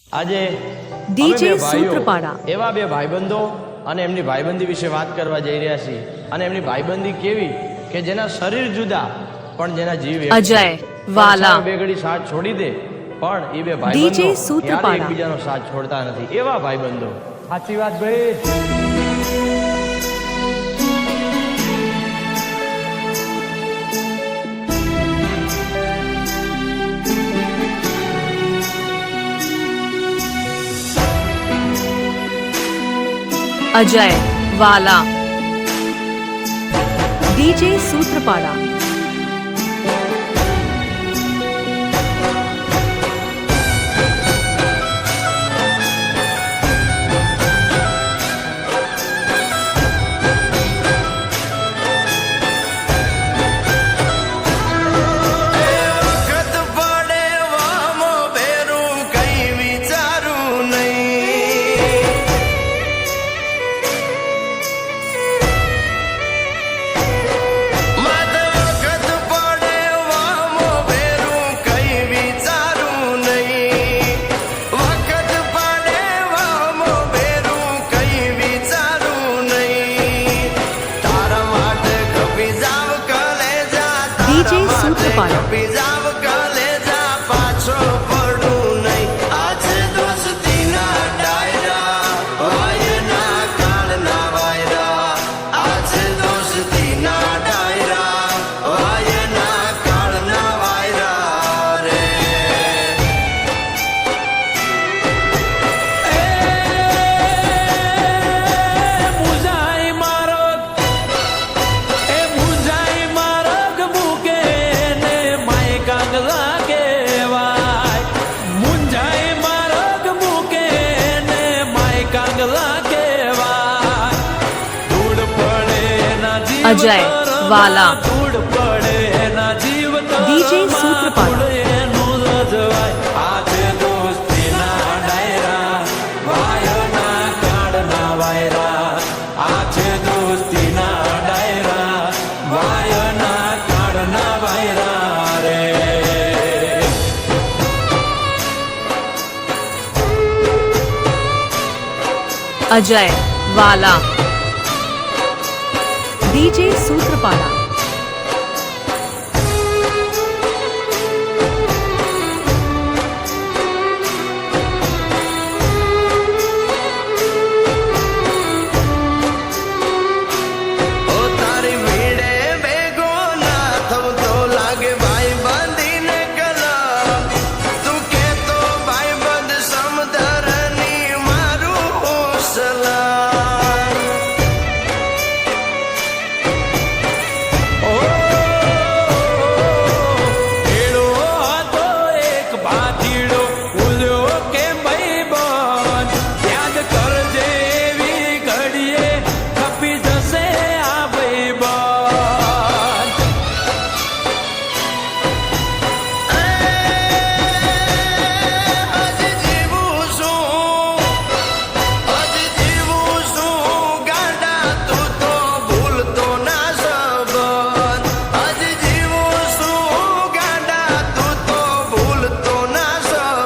આજે ડીજે સૂત્રપાડા એવા બે ભાઈબંધો અને એમની ભાઈબંધી વિશે વાત કરવા જઈ રહ્યા છીએ અને એમની ભાઈબંધી કેવી કે જેના શરીર જુદા પણ જેના જીવ એક. અજય વાલા બે ઘડી સાથ છોડી દે પણ એ બે ડીજે ભાઈબંધો સૂત્રપાડા એકબીજાનો સાથ છોડતા નથી. એવા ભાઈબંધો. સાચી વાત ભાઈ. અજય વાલા ડીજે સૂત્રપાડા ડીજે સૂત્રપાડા અજય વાલા ડીજે સૂત્રપાડા અજય વાલા ડીજે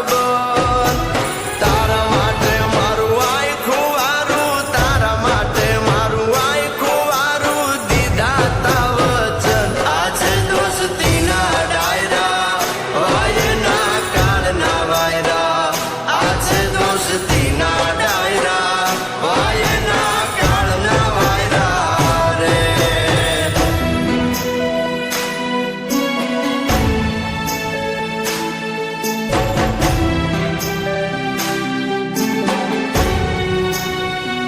સૂત્રપાડા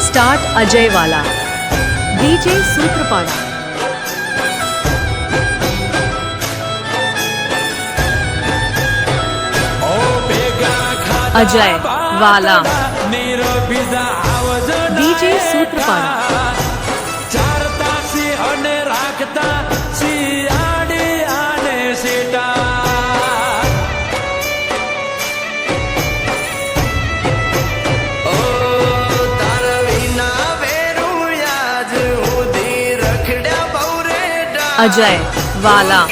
સ્ટાર્ટ અજય વાલા ડીજે સૂત્રપાડા અજય વાલા ડીજે સૂત્રપાડા અજય વાલા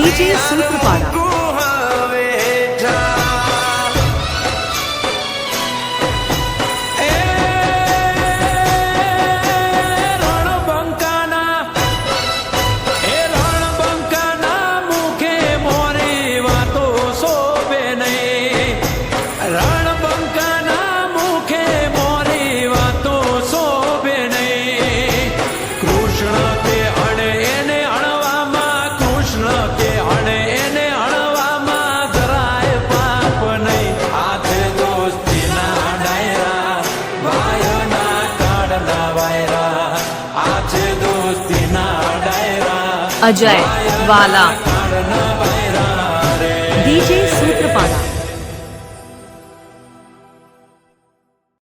DJ Sutrapada. અજય વાલા.